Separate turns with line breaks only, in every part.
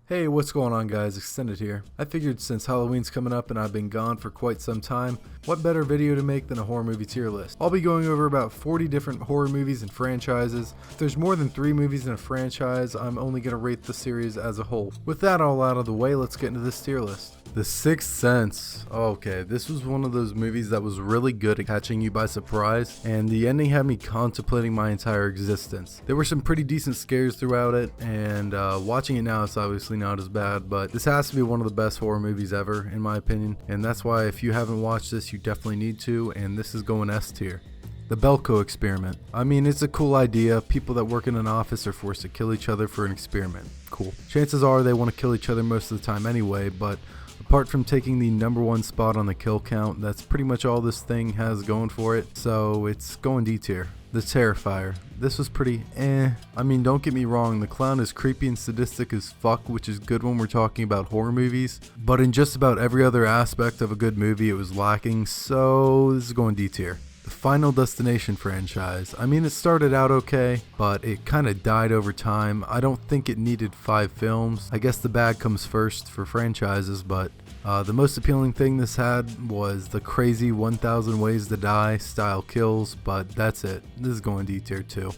Hey, what's going on guys, Extended here. I figured since Halloween's coming up and I've been gone for quite some time, what better video to make than a horror movie tier list. I'll be going over about 40 different horror movies and franchises. If there's more than 3 movies in a franchise, I'm only going to rate the series as a whole. With that all out of the way, let's get into this tier list. The Sixth Sense. Okay, this was one of those movies that was really good at catching you by surprise, and the ending had me contemplating my entire existence. There were some pretty decent scares throughout it, and watching it now it's obviously not as bad, but this has to be one of the best horror movies ever in my opinion, and that's why if you haven't watched this you definitely need to, and this is going S tier. The Belko experiment. I mean, it's a cool idea. People that work in an office are forced to kill each other for an experiment. Cool. Chances are they want to kill each other most of the time anyway, but apart from taking the #1 spot on the kill count, that's pretty much all this thing has going for it, so it's going D tier. The Terrifier. This was pretty I mean, don't get me wrong, the clown is creepy and sadistic as fuck, which is good when we're talking about horror movies, but in just about every other aspect of a good movie it was lacking, so this is going D tier. The Final Destination franchise. I mean, it started out okay, but it kind of died over time. I don't think it needed 5 films. I guess the bad comes first for franchises, but the most appealing thing this had was the crazy 1000 Ways to Die style kills, but that's it. This is going D tier too.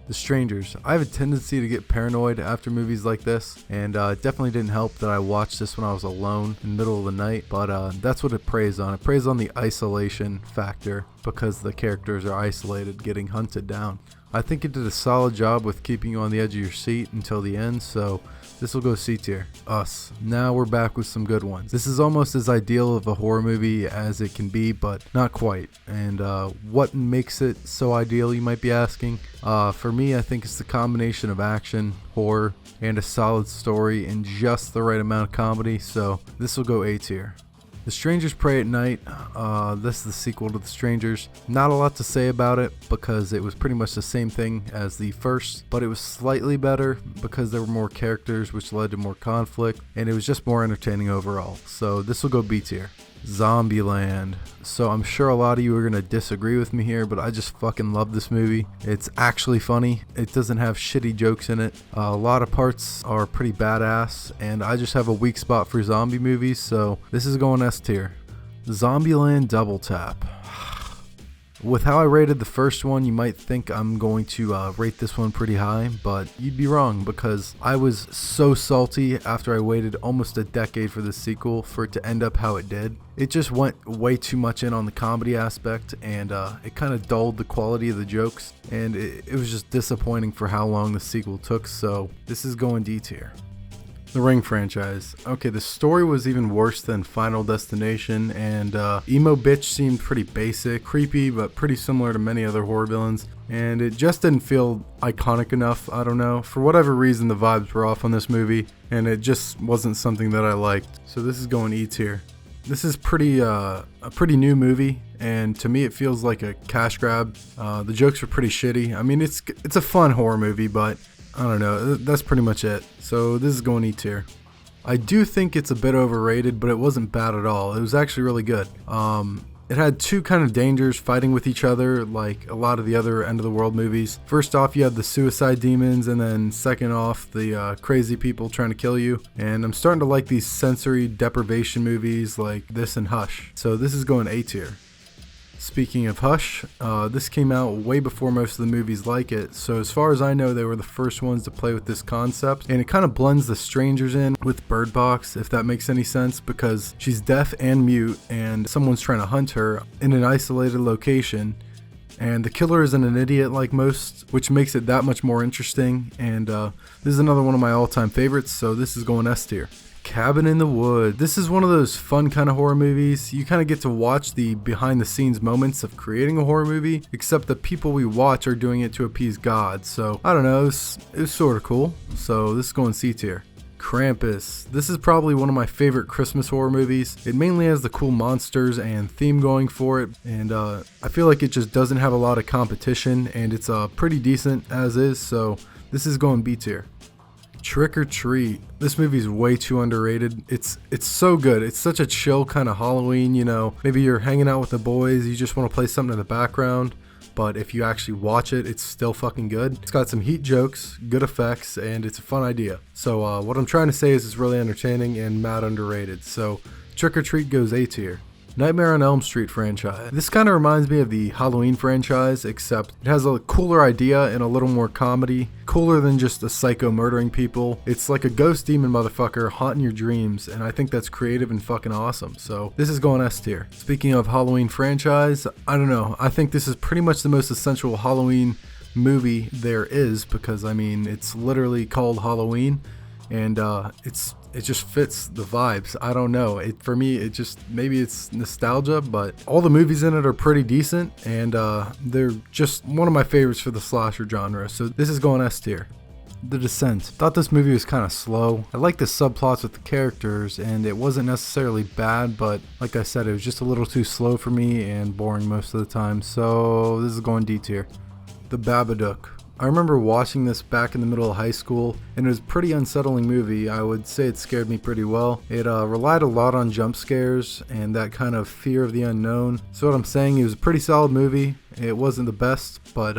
The Strangers. I have a tendency to get paranoid after movies like this, and it definitely didn't help that I watched this when I was alone in the middle of the night, but that's what it preys on. It preys on the isolation factor because the characters are isolated, getting hunted down. I think it did a solid job with keeping you on the edge of your seat until the end, so this will go C tier. Us. Now we're back with some good ones. This is almost as ideal of a horror movie as it can be, but not quite. And what makes it so ideal, you might be asking? For me, I think it's the combination of action, horror, and a solid story and just the right amount of comedy, so this will go A tier. The Strangers Prey at Night. This is the sequel to The Strangers. Not a lot to say about it because it was pretty much the same thing as the first, but it was slightly better because there were more characters, which led to more conflict, and it was just more entertaining overall. So this will go B tier. Zombieland. So I'm sure a lot of you are going to disagree with me here, but I just fucking love this movie. It's actually funny. It doesn't have shitty jokes in it. A lot of parts are pretty badass, and I just have a weak spot for zombie movies, so this is going S tier. Zombieland Double Tap. With how I rated the first one, you might think I'm going to rate this one pretty high, but you'd be wrong because I was so salty after I waited almost a decade for the sequel for it to end up how it did. It just went way too much in on the comedy aspect, and it kind of dulled the quality of the jokes, and it was just disappointing for how long the sequel took, so this is going D tier. The Ring franchise. Okay, the story was even worse than Final Destination, and Emo Bitch seemed pretty basic, creepy, but pretty similar to many other horror villains, and it just didn't feel iconic enough. I don't know. For whatever reason, the vibes were off on this movie, and it just wasn't something that I liked. So this is going E tier. This is a pretty new movie, and to me it feels like a cash grab. The jokes are pretty shitty. I mean, it's a fun horror movie, but I don't know, that's pretty much it. So this is going E tier. I do think it's a bit overrated, but it wasn't bad at all. It was actually really good. It had 2 kind of dangers fighting with each other like a lot of the other end of the world movies. First off, you had the suicide demons, and then second off, the crazy people trying to kill you. And I'm starting to like these sensory deprivation movies like this and Hush. So this is going A tier. Speaking of Hush, this came out way before most of the movies like it, so as far as I know they were the first ones to play with this concept, and it kind of blends the strangers in with Bird Box, if that makes any sense, because she's deaf and mute and someone's trying to hunt her in an isolated location, and the killer isn't an idiot like most, which makes it that much more interesting, and this is another one of my all-time favorites, so this is going S tier. Cabin in the Wood. This is one of those fun kind of horror movies. You kind of get to watch the behind the scenes moments of creating a horror movie, except the people we watch are doing it to appease God. So I don't know, it was sort of cool. So this is going C tier. Krampus. This is probably one of my favorite Christmas horror movies. It mainly has the cool monsters and theme going for it, and I feel like it just doesn't have a lot of competition, and it's pretty decent as is, so this is going B tier. Trick or Treat. This movie's way too underrated. It's so good. It's such a chill kind of Halloween, you know. Maybe you're hanging out with the boys, you just want to play something in the background. but if you actually watch it, it's still fucking good. It's got some heat jokes, good effects, and it's a fun idea. So what I'm trying to say is it's really entertaining and mad underrated. So Trick or Treat goes A tier. Nightmare on Elm Street franchise. This kind of reminds me of the Halloween franchise, except it has a cooler idea and a little more comedy. Cooler than just a psycho murdering people. It's like a ghost demon motherfucker haunting your dreams, and I think that's creative and fucking awesome. So this is going S tier. Speaking of Halloween franchise, I don't know. I think this is pretty much the most essential Halloween movie there is, because I mean, it's literally called Halloween, and it just fits the vibes. I don't know. For me, it just, maybe it's nostalgia, but all the movies in it are pretty decent, and they're just one of my favorites for the slasher genre. So this is going S tier. The Descent. Thought this movie was kind of slow. I liked the subplots with the characters, and it wasn't necessarily bad, but like I said, it was just a little too slow for me and boring most of the time. So this is going D tier. The Babadook. I remember watching this back in the middle of high school, and it was a pretty unsettling movie. I would say it scared me pretty well. It relied a lot on jump scares and that kind of fear of the unknown. So what I'm saying, it was a pretty solid movie. It wasn't the best, but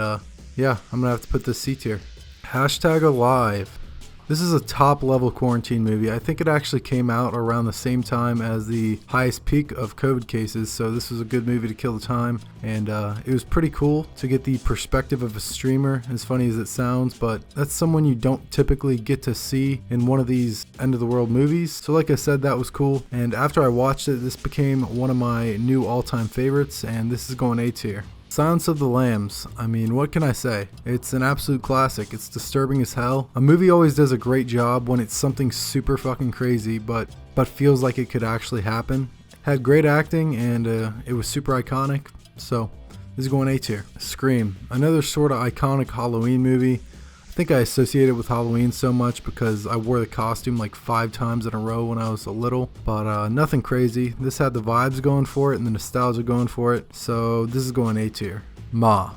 yeah, I'm gonna have to put this C tier. Hashtag Alive. This is a top level quarantine movie. I think it actually came out around the same time as the highest peak of COVID cases, so this was a good movie to kill the time, and it was pretty cool to get the perspective of a streamer, as funny as it sounds, but that's someone you don't typically get to see in one of these end of the world movies. So like I said, that was cool, and after I watched it, this became one of my new all-time favorites, and this is going A tier. Silence of the Lambs. I mean, what can I say? It's an absolute classic. It's disturbing as hell. A movie always does a great job when it's something super fucking crazy, but feels like it could actually happen. Had great acting, and it was super iconic. So this is going A tier. Scream. Another sort of iconic Halloween movie. I think I associate it with Halloween so much because I wore the costume like 5 times in a row when I was little, but nothing crazy. This had the vibes going for it and the nostalgia going for it, so this is going A tier. Ma.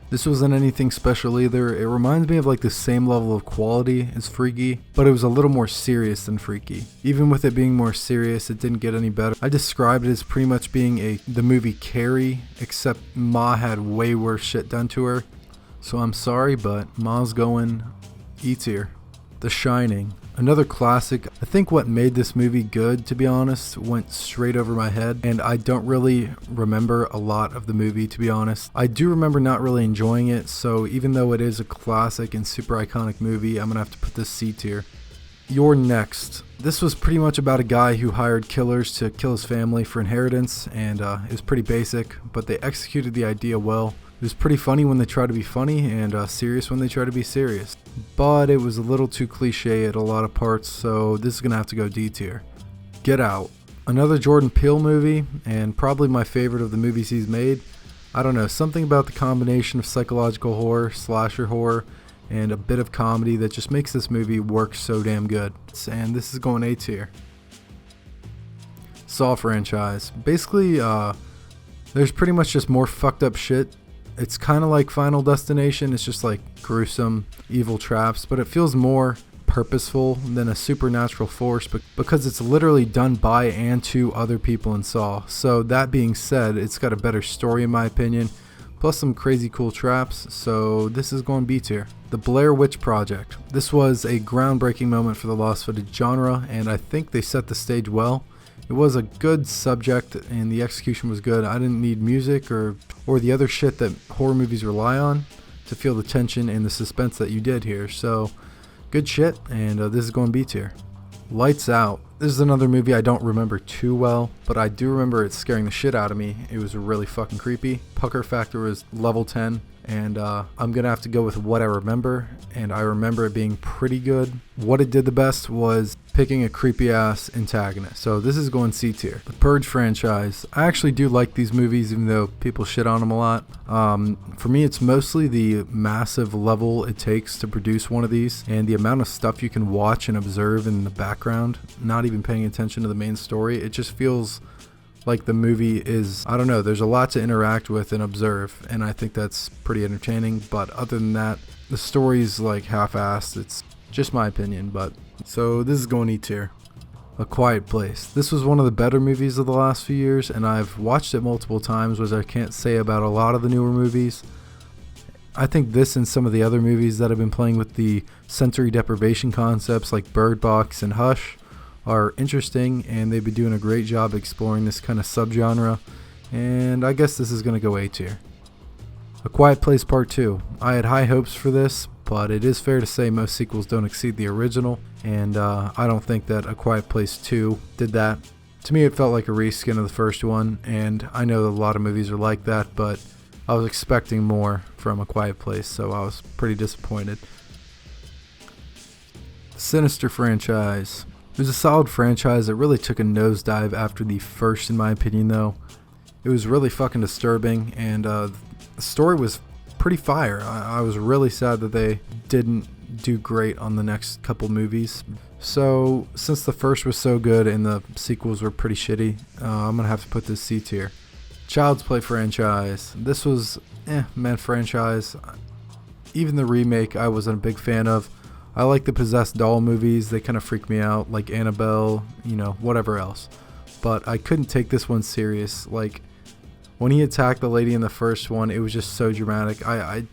This wasn't anything special either. It reminds me of like the same level of quality as Freaky, but it was a little more serious than Freaky. Even with it being more serious, it didn't get any better. I described it as pretty much being the movie Carrie, except Ma had way worse shit done to her. So I'm sorry, but Ma's going E tier. The Shining. Another classic. I think what made this movie good, to be honest, went straight over my head, and I don't really remember a lot of the movie, to be honest. I do remember not really enjoying it, so even though it is a classic and super iconic movie, I'm gonna have to put this C tier. You're Next. This was pretty much about a guy who hired killers to kill his family for inheritance, and it was pretty basic, but they executed the idea well. It was pretty funny when they tried to be funny, and serious when they tried to be serious. But it was a little too cliche at a lot of parts, so this is going to have to go D tier. Get Out. Another Jordan Peele movie, and probably my favorite of the movies he's made. I don't know, something about the combination of psychological horror, slasher horror, and a bit of comedy that just makes this movie work so damn good. And this is going A tier. Saw franchise. Basically, there's pretty much just more fucked up shit. It's kind of like Final Destination. It's just like gruesome, evil traps, but it feels more purposeful than a supernatural force because it's literally done by and to other people in Saw. So that being said, it's got a better story in my opinion, plus some crazy cool traps, so this is going B tier. The Blair Witch Project. This was a groundbreaking moment for the lost footage genre, and I think they set the stage well. It was a good subject and the execution was good. I didn't need music or the other shit that horror movies rely on to feel the tension and the suspense that you did here. So good shit, and this is going B tier. Lights Out. This is another movie I don't remember too well, but I do remember it scaring the shit out of me. It was really fucking creepy. Pucker factor was level 10. And I'm going to have to go with what I remember, and I remember it being pretty good. What it did the best was picking a creepy-ass antagonist. So this is going C tier. The Purge franchise. I actually do like these movies, even though people shit on them a lot. For me, it's mostly the massive level it takes to produce one of these, and the amount of stuff you can watch and observe in the background, not even paying attention to the main story. It just feels like the movie is, I don't know, there's a lot to interact with and observe, and I think that's pretty entertaining. But other than that, the story's like half-assed. It's just my opinion, but so this is going E tier. A Quiet Place. This was one of the better movies of the last few years, and I've watched it multiple times, which I can't say about a lot of the newer movies. I think this and some of the other movies that have been playing with the sensory deprivation concepts like Bird Box and Hush are interesting, and they've been doing a great job exploring this kind of subgenre, and I guess this is going to go A tier. A Quiet Place Part 2. I had high hopes for this, but it is fair to say most sequels don't exceed the original, and I don't think that A Quiet Place 2 did that. To me, it felt like a reskin of the first one, and I know that a lot of movies are like that, but I was expecting more from A Quiet Place, so I was pretty disappointed. The Sinister franchise. It was a solid franchise that really took a nosedive after the first, in my opinion, though. It was really fucking disturbing, and the story was pretty fire. I was really sad that they didn't do great on the next couple movies. So, since the first was so good and the sequels were pretty shitty, I'm gonna have to put this C tier. Child's Play franchise. This was franchise. Even the remake I wasn't a big fan of. I like the possessed doll movies. They kind of freak me out, like Annabelle, whatever else. But I couldn't take this one serious. Like, when he attacked the lady in the first one, it was just so dramatic. I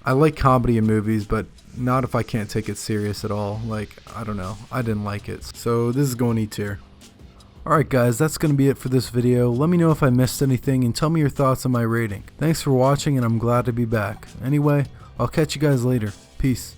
like comedy in movies, but not if I can't take it serious at all. Like, I don't know. I didn't like it. So this is going E tier. Alright guys, that's going to be it for this video. Let me know if I missed anything and tell me your thoughts on my rating. Thanks for watching, and I'm glad to be back. Anyway, I'll catch you guys later. Peace.